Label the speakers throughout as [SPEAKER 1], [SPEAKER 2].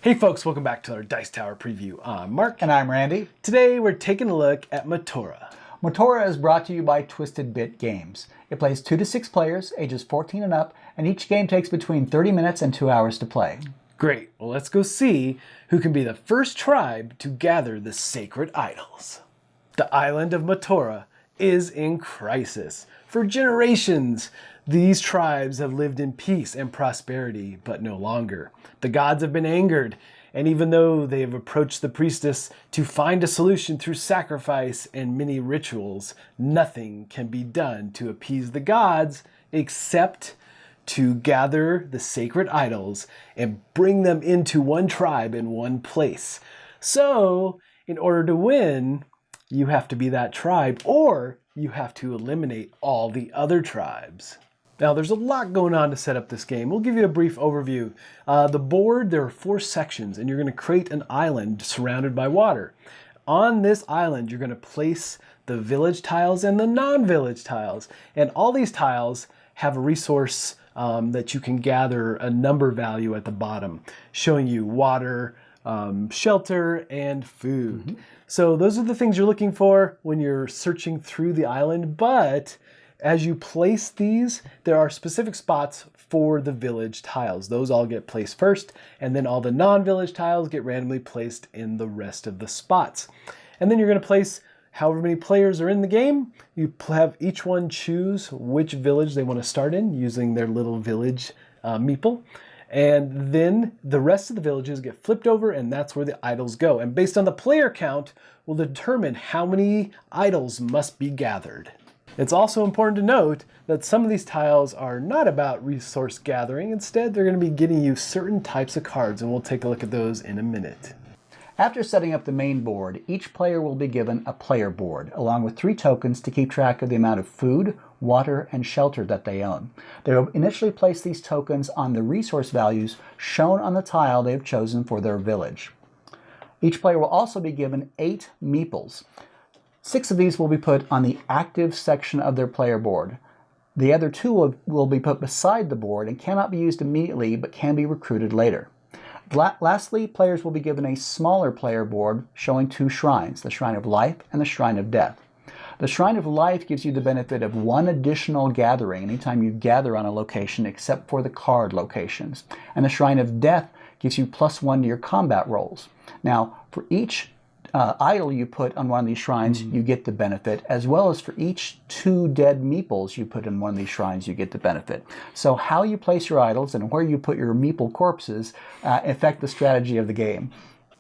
[SPEAKER 1] Hey folks, welcome back to our Dice Tower preview. I'm Mark.
[SPEAKER 2] And I'm Randy.
[SPEAKER 1] Today we're taking a look at Motora.
[SPEAKER 2] Motora is brought to you by Twisted Bit Games. It plays 2 to 6 players, ages 14 and up, and each game takes between 30 minutes and 2 hours to play.
[SPEAKER 1] Great, well let's go see who can be the first tribe to gather the sacred idols. The island of Motora is in crisis. For generations, these tribes have lived in peace and prosperity, but no longer. The gods have been angered, and even though they have approached the priestess to find a solution through sacrifice and many rituals, nothing can be done to appease the gods except to gather the sacred idols and bring them into one tribe in one place. So, in order to win, you have to be that tribe, or you have to eliminate all the other tribes. Now, there's a lot going on to set up this game. We'll give you a brief overview. The board, there are 4 sections, and you're going to create an island surrounded by water. On this island, you're going to place the village tiles and the non-village tiles. And all these tiles have a resource that you can gather a number value at the bottom, showing you water, shelter, and food. Mm-hmm. So those are the things you're looking for when you're searching through the island, but as you place these, there are specific spots for the village tiles. Those all get placed first, and then all the non-village tiles get randomly placed in the rest of the spots. And then you're going to place however many players are in the game. You have each one choose which village they want to start in using their little village meeple. And then the rest of the villages get flipped over, and that's where the idols go. And based on the player count, will determine how many idols must be gathered. It's also important to note that some of these tiles are not about resource gathering. Instead, they're going to be getting you certain types of cards, and we'll take a look at those in a minute.
[SPEAKER 2] After setting up the main board, each player will be given a player board, along with 3 tokens to keep track of the amount of food, water, and shelter that they own. They will initially place these tokens on the resource values shown on the tile they have chosen for their village. Each player will also be given 8 meeples. 6 of these will be put on the active section of their player board. The other 2 will be put beside the board and cannot be used immediately but can be recruited later. Lastly, players will be given a smaller player board showing 2 shrines, the Shrine of Life and the Shrine of Death. The Shrine of Life gives you the benefit of 1 additional gathering anytime you gather on a location except for the card locations. And the Shrine of Death gives you +1 to your combat rolls. Now, for each idol you put on one of these shrines, you get the benefit, as well as for each 2 dead meeples you put in one of these shrines, you get the benefit. So how you place your idols and where you put your meeple corpses affect the strategy of the game.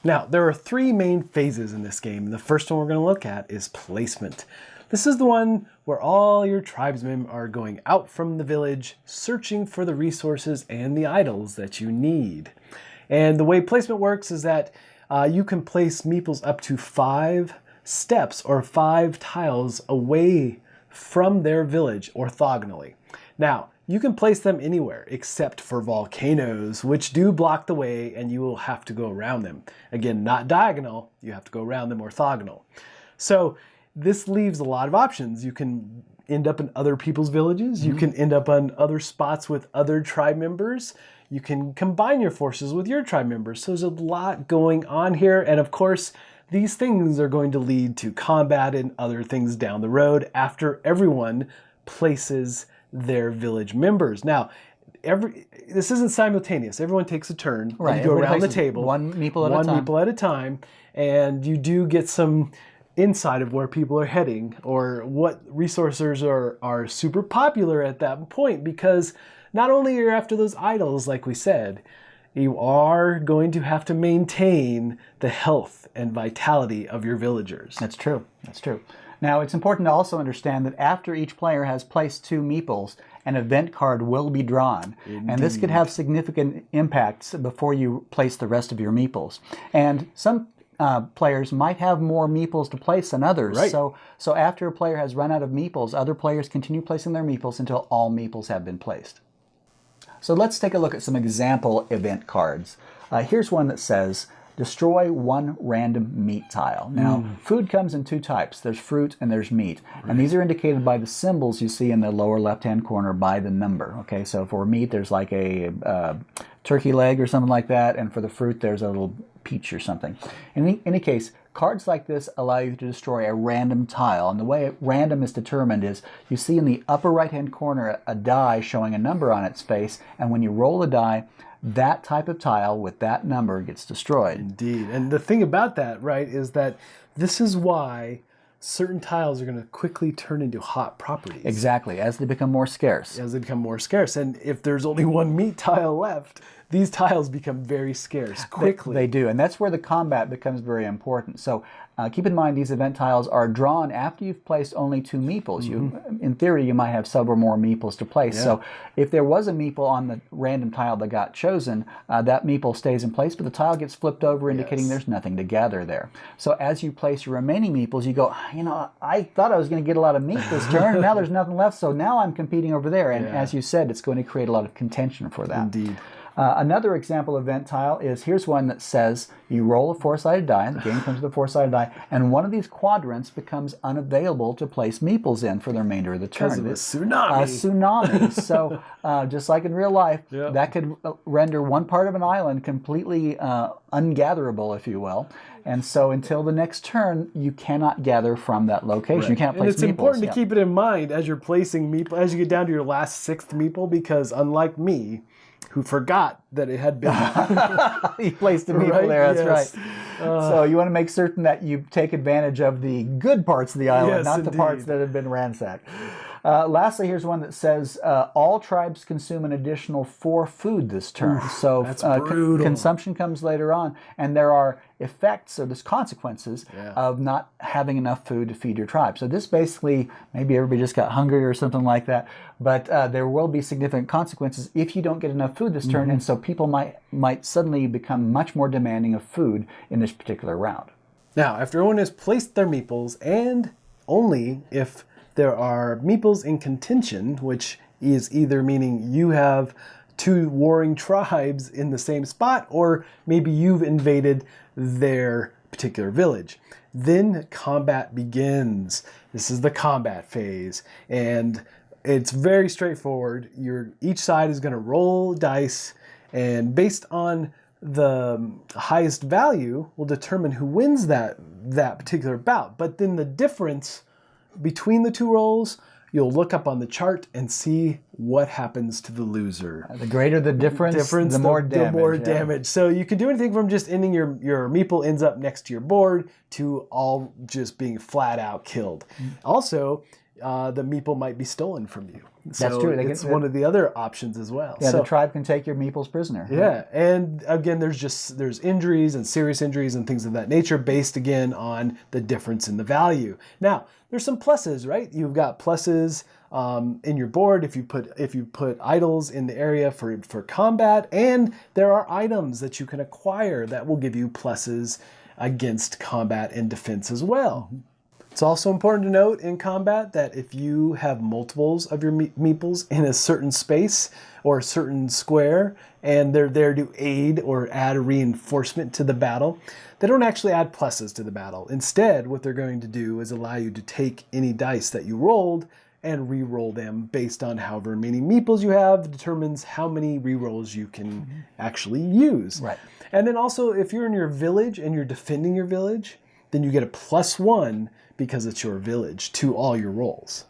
[SPEAKER 1] Now, there are 3 main phases in this game. The first one we're going to look at is placement. This is the one where all your tribesmen are going out from the village, searching for the resources and the idols that you need. And the way placement works is that you can place meeples up to 5 steps or 5 tiles away from their village orthogonally. Now, you can place them anywhere except for volcanoes, which do block the way and you will have to go around them. Again, not diagonal, you have to go around them orthogonal. So this leaves a lot of options. You can end up in other people's villages. You can end up on other spots with other tribe members. You can combine your forces with your tribe members. So there's a lot going on here. And of course, these things are going to lead to combat and other things down the road after everyone places their village members. Now, this isn't simultaneous. Everyone takes a turn.
[SPEAKER 2] Right.
[SPEAKER 1] You go around the table.
[SPEAKER 2] 1 meeple at a time.
[SPEAKER 1] 1 meeple at a time. And you do get some insight of where people are heading or what resources are super popular at that point, because not only are you after those idols, like we said, you are going to have to maintain the health and vitality of your villagers.
[SPEAKER 2] That's true. That's true. Now, it's important to also understand that after each player has placed 2 meeples, an event card will be drawn. Indeed. And this could have significant impacts before you place the rest of your meeples. And some players might have more meeples to place than others.
[SPEAKER 1] Right.
[SPEAKER 2] So after a player has run out of meeples, other players continue placing their meeples until all meeples have been placed. So let's take a look at some example event cards. Here's one that says, destroy 1 random meat tile. Now, food comes in 2 types. There's fruit and there's meat. Right. And these are indicated by the symbols you see in the lower left-hand corner by the number. Okay, so for meat, there's like a turkey leg or something like that, and for the fruit there's a little peach or something. In any case, cards like this allow you to destroy a random tile, and the way random is determined is you see in the upper right hand corner a die showing a number on its face, and when you roll the die, that type of tile with that number gets destroyed.
[SPEAKER 1] Indeed. And the thing about that, right, is that this is why certain tiles are going to quickly turn into hot properties.
[SPEAKER 2] Exactly, as they become more scarce.
[SPEAKER 1] As they become more scarce. And if there's only one meat tile left, these tiles become very scarce quickly.
[SPEAKER 2] They do, and that's where the combat becomes very important. So keep in mind these event tiles are drawn after you've placed only 2 meeples. In theory, you might have several more meeples to place. Yeah. So if there was a meeple on the random tile that got chosen, that meeple stays in place, but the tile gets flipped over, indicating there's nothing to gather there. So as you place your remaining meeples, you go, you know, I thought I was going to get a lot of meat this turn, and now there's nothing left, so now I'm competing over there. And as you said, it's going to create a lot of contention for that.
[SPEAKER 1] Indeed.
[SPEAKER 2] Another example event tile is, here's one that says you roll a 4-sided die, and the game comes with a 4-sided die, and one of these quadrants becomes unavailable to place meeples in for the remainder of the turn.
[SPEAKER 1] Because of a tsunami.
[SPEAKER 2] A tsunami. So just like in real life, that could render one part of an island completely ungatherable, if you will. And so until the next turn, you cannot gather from that location. You can't place meeples.
[SPEAKER 1] And it's important to keep it in mind as you're placing meeple, as you get down to your last 6th meeple, because unlike me, who forgot that it had been...
[SPEAKER 2] He placed a meeple there, that's right. So you want to make certain that you take advantage of the good parts of the island, not the parts that have been ransacked. Lastly, here's one that says all tribes consume an additional 4 food this turn.
[SPEAKER 1] Oof,
[SPEAKER 2] so
[SPEAKER 1] that's brutal.
[SPEAKER 2] Consumption comes later on, and there are effects or there's consequences of not having enough food to feed your tribe. So this basically, maybe everybody just got hungry or something like that, but there will be significant consequences if you don't get enough food this turn, and so people might suddenly become much more demanding of food in this particular round.
[SPEAKER 1] Now, after everyone has placed their meeples, and only if there are meeples in contention, which is either meaning you have 2 warring tribes in the same spot, or maybe you've invaded their particular village. Then combat begins. This is the combat phase, and it's very straightforward. Each side is going to roll dice, and based on the highest value will determine who wins that particular bout. But then the difference between the 2 rolls, you'll look up on the chart and see what happens to the loser.
[SPEAKER 2] The greater the difference, the more damage.
[SPEAKER 1] The more damage. So you can do anything from just ending your meeple ends up next to your board to all just being flat out killed. Also, the meeple might be stolen from you. So
[SPEAKER 2] that's true.
[SPEAKER 1] It's one of the other options as well.
[SPEAKER 2] Yeah, the tribe can take your meeples prisoner.
[SPEAKER 1] Yeah, and again, there's injuries and serious injuries and things of that nature based again on the difference in the value. Now, there's some pluses, right? You've got pluses in your board if you put idols in the area for combat, and there are items that you can acquire that will give you pluses against combat and defense as well. It's also important to note in combat that if you have multiples of your meeples in a certain space or a certain square, and they're there to aid or add a reinforcement to the battle, they don't actually add pluses to the battle. Instead, what they're going to do is allow you to take any dice that you rolled and re-roll them based on however many meeples you have, determines how many re-rolls you can actually use.
[SPEAKER 2] Right.
[SPEAKER 1] And then also, if you're in your village and you're defending your village, then you get a +1 because it's your village to all your rolls.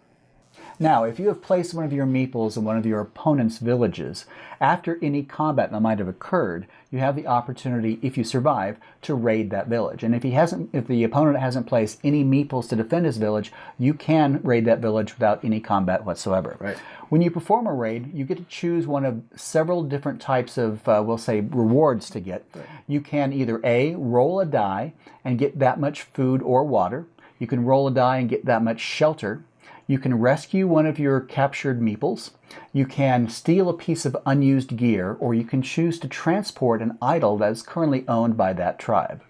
[SPEAKER 2] Now, if you have placed one of your meeples in one of your opponent's villages, after any combat that might have occurred, you have the opportunity, if you survive, to raid that village. And if the opponent hasn't placed any meeples to defend his village, you can raid that village without any combat whatsoever.
[SPEAKER 1] Right.
[SPEAKER 2] When you perform a raid, you get to choose one of several different types of, we'll say, rewards to get. Right. You can either A, roll a die and get that much food or water. You can roll a die and get that much shelter. You can rescue one of your captured meeples. You can steal a piece of unused gear, or you can choose to transport an idol that is currently owned by that tribe.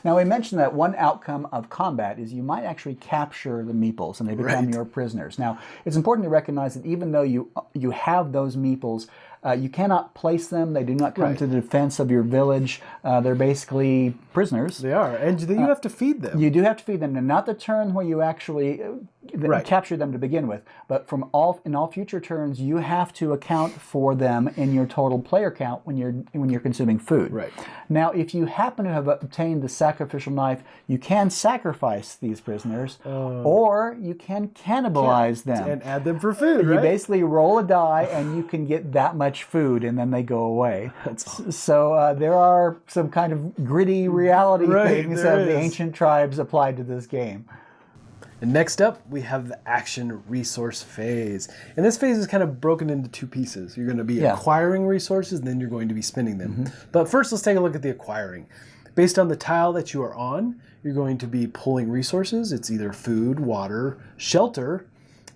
[SPEAKER 2] Now, we mentioned that one outcome of combat is you might actually capture the meeples and they become your prisoners. Now, it's important to recognize that even though you have those meeples You cannot place them. They do not come
[SPEAKER 1] Right.
[SPEAKER 2] to the defense of your village. They're basically prisoners.
[SPEAKER 1] They are, and you have to feed them.
[SPEAKER 2] You do have to feed them, and not the turn where you actually
[SPEAKER 1] Right.
[SPEAKER 2] capture them to begin with, but in all future turns, you have to account for them in your total player count when you're consuming food.
[SPEAKER 1] Right.
[SPEAKER 2] Now, if you happen to have obtained the sacrificial knife, you can sacrifice these prisoners, or you can cannibalize them
[SPEAKER 1] and add them for food,
[SPEAKER 2] You
[SPEAKER 1] right?
[SPEAKER 2] basically roll a die, and you can get that much food, and then they go away. So there are some kind of gritty reality things
[SPEAKER 1] there
[SPEAKER 2] of the
[SPEAKER 1] is.
[SPEAKER 2] ancient tribes applied to this game.
[SPEAKER 1] And next up, we have the action resource phase. And this phase is kind of broken into two pieces. You're going to be acquiring resources, and then you're going to be spending them. But first, let's take a look at the acquiring. Based on the tile that you are on, you're going to be pulling resources. It's either food, water, shelter,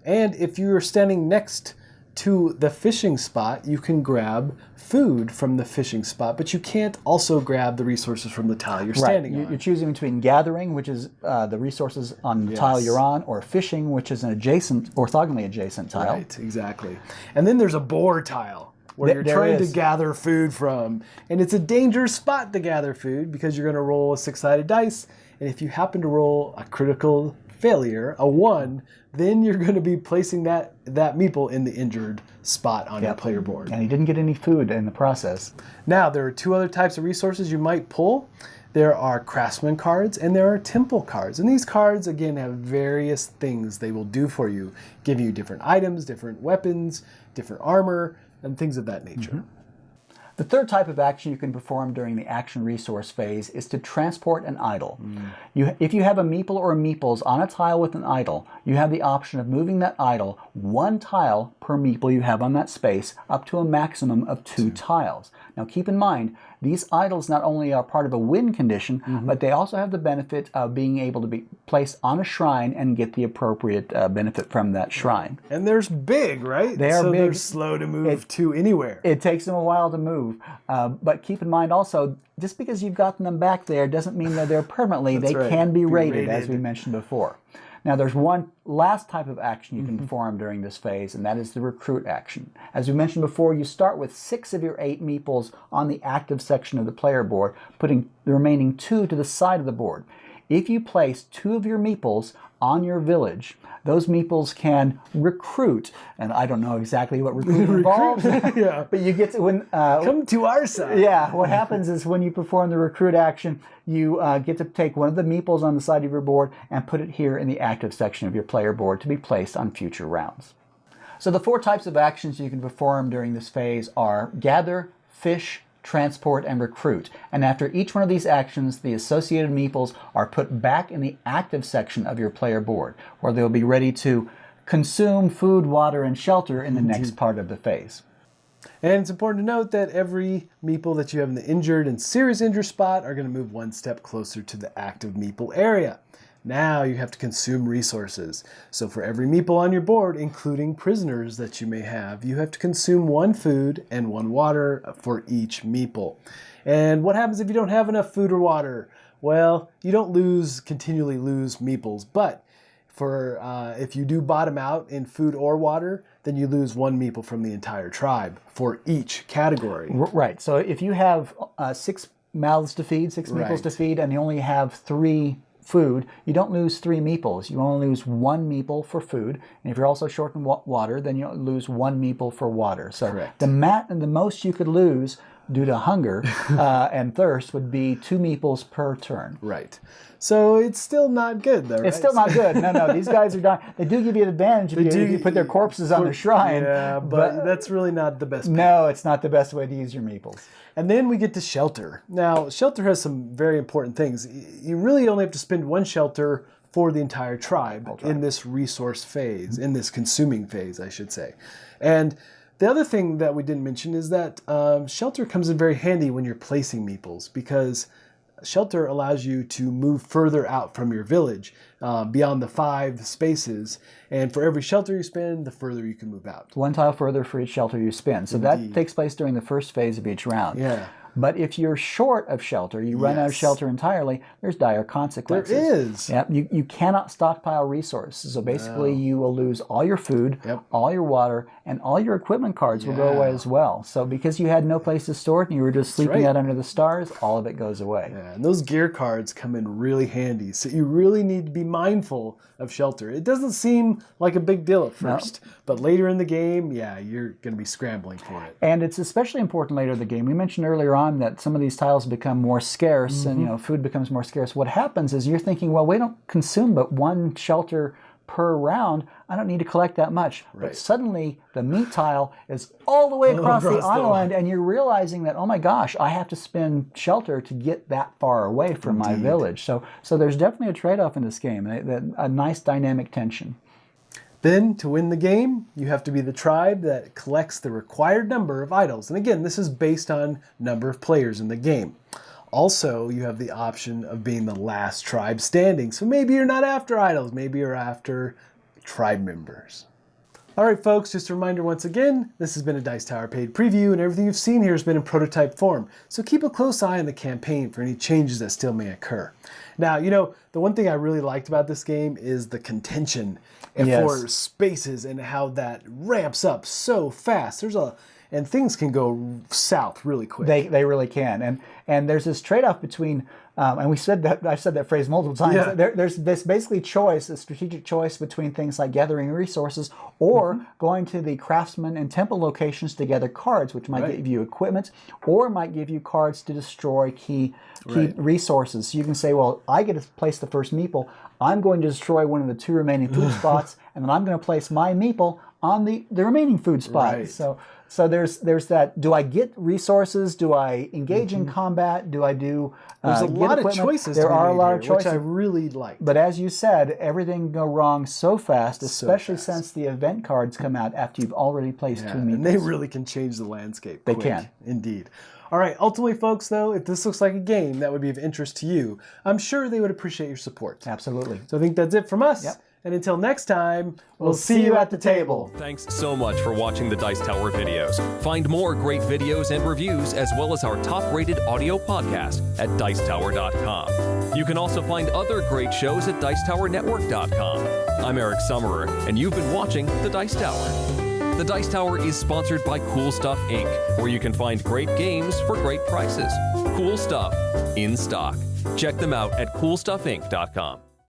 [SPEAKER 1] and if you're standing next to the fishing spot, you can grab food from the fishing spot, but you can't also grab the resources from the tile you're standing on.
[SPEAKER 2] You're choosing between gathering, which is the resources on the tile you're on, or fishing, which is an adjacent, orthogonally adjacent tile.
[SPEAKER 1] Right, exactly. And then there's a board tile, where you're trying to gather food from. And it's a dangerous spot to gather food because you're going to roll a 6-sided dice. And if you happen to roll a critical failure, a 1, then you're going to be placing that meeple in the injured spot on your player board.
[SPEAKER 2] And he didn't get any food in the process.
[SPEAKER 1] Now, there are 2 other types of resources you might pull. There are craftsman cards and there are temple cards. And these cards, again, have various things they will do for you, giving you different items, different weapons, different armor, and things of that nature.
[SPEAKER 2] The third type of action you can perform during the action resource phase is to transport an idol. If you have a meeple or meeples on a tile with an idol, you have the option of moving that idol 1 tile per meeple you have on that space up to a maximum of 2 tiles. Now keep in mind, these idols not only are part of a win condition, but they also have the benefit of being able to be placed on a shrine and get the appropriate benefit from that shrine.
[SPEAKER 1] And they're big, right?
[SPEAKER 2] They are big.
[SPEAKER 1] They're slow to move to anywhere.
[SPEAKER 2] It takes them a while to move. But keep in mind also, just because you've gotten them back there doesn't mean that they're permanently. They can be rated, as we mentioned before. Now there's one last type of action you can perform during this phase, and that is the recruit action. As we mentioned before, you start with 6 of your 8 meeples on the active section of the player board, putting the remaining 2 to the side of the board. If you place 2 of your meeples on your village, those meeples can recruit, and I don't know exactly what recruit involves, but you get to
[SPEAKER 1] come to our side.
[SPEAKER 2] Yeah, what happens is when you perform the recruit action, you get to take one of the meeples on the side of your board and put it here in the active section of your player board to be placed on future rounds. So the 4 types of actions you can perform during this phase are gather, fish, transport, and recruit. And after each one of these actions, the associated meeples are put back in the active section of your player board, where they'll be ready to consume food, water, and shelter in the next part of the phase.
[SPEAKER 1] And it's important to note that every meeple that you have in the injured and serious injured spot are going to move 1 step closer to the active meeple area. Now you have to consume resources. So for every meeple on your board, including prisoners that you may have, you have to consume 1 food and 1 water for each meeple. And what happens if you don't have enough food or water? Well, you don't continually lose meeples, but if you do bottom out in food or water, then you lose 1 meeple from the entire tribe for each category.
[SPEAKER 2] Right. So if you have 6 mouths to feed, 6 meeples to feed, and you only have 3 food, you don't lose 3 meeples. You only lose 1 meeple for food. And if you're also short in water, then you lose 1 meeple for water. So the most you could lose due to hunger and thirst would be 2 meeples per turn.
[SPEAKER 1] Right. So it's still not good, though, right?
[SPEAKER 2] It's still not good. No, these guys are dying. They do give you an advantage if you put their corpses on the shrine.
[SPEAKER 1] Yeah, but that's really not the best.
[SPEAKER 2] No, it's not the best way to use your meeples.
[SPEAKER 1] And then we get to shelter. Now, shelter has some very important things. You really only have to spend 1 shelter for the entire tribe in this resource phase, in this consuming phase, I should say. And the other thing that we didn't mention is that shelter comes in very handy when you're placing meeples, because shelter allows you to move further out from your village beyond the 5 spaces. And for every shelter you spend, the further you can move out.
[SPEAKER 2] 1 tile further for each shelter you spin. So that takes place during the first phase of each round.
[SPEAKER 1] Yeah.
[SPEAKER 2] But if you're short of shelter, you run out of shelter entirely, there's dire consequences.
[SPEAKER 1] There is.
[SPEAKER 2] Yep. You cannot stockpile resources. So basically you will lose all your food, all your water, and all your equipment cards will go away as well. So because you had no place to store it and you were just sleeping out under the stars, all of it goes away.
[SPEAKER 1] Yeah, and those gear cards come in really handy. So you really need to be mindful of shelter. It doesn't seem like a big deal at first, but later in the game, you're going to be scrambling for it.
[SPEAKER 2] And it's especially important later in the game. We mentioned earlier on that some of these tiles become more scarce and food becomes more scarce. What happens is you're thinking, well, we don't consume but one shelter per round. I don't need to collect that much. But suddenly the meat tile is all the way across the island and you're realizing that, oh my gosh, I have to spend shelter to get that far away from my village. So there's definitely a trade-off in this game, a nice dynamic tension.
[SPEAKER 1] Then, to win the game, you have to be the tribe that collects the required number of idols. And again, this is based on number of players in the game. Also, you have the option of being the last tribe standing. So maybe you're not after idols, maybe you're after tribe members. All right, folks, just a reminder once again, this has been a Dice Tower paid preview, and everything you've seen here has been in prototype form. So keep a close eye on the campaign for any changes that still may occur. Now, the one thing I really liked about this game is the contention for spaces and how that ramps up so fast. And things can go south really quick.
[SPEAKER 2] They really can. And there's this trade-off between, and I've said that phrase multiple times. Yeah. There's this basically choice, a strategic choice between things like gathering resources or going to the craftsman and temple locations to gather cards, which might give you equipment or might give you cards to destroy key resources. So you can say, well, I get to place the first meeple. I'm going to destroy one of the 2 remaining food spots, and then I'm going to place my meeple on the remaining food spot.
[SPEAKER 1] Right.
[SPEAKER 2] So there's that. Do I get resources? Do I engage in combat? Do I do?
[SPEAKER 1] There's a lot of choices.
[SPEAKER 2] There are a lot of choices,
[SPEAKER 1] which I really like.
[SPEAKER 2] But as you said, everything can go wrong so fast, especially since the event cards come out after you've already placed 2 meeples.
[SPEAKER 1] And they really can change the landscape.
[SPEAKER 2] They can,
[SPEAKER 1] indeed. All right. Ultimately, folks, though, if this looks like a game that would be of interest to you, I'm sure they would appreciate your support.
[SPEAKER 2] Absolutely.
[SPEAKER 1] So I think that's it from us. Yep. And until next time, we'll see you at the table.
[SPEAKER 3] Thanks so much for watching the Dice Tower videos. Find more great videos and reviews, as well as our top-rated audio podcast at dicetower.com. You can also find other great shows at dicetowernetwork.com. I'm Eric Summerer, and you've been watching The Dice Tower. The Dice Tower is sponsored by Cool Stuff Inc., where you can find great games for great prices. Cool stuff in stock. Check them out at coolstuffinc.com.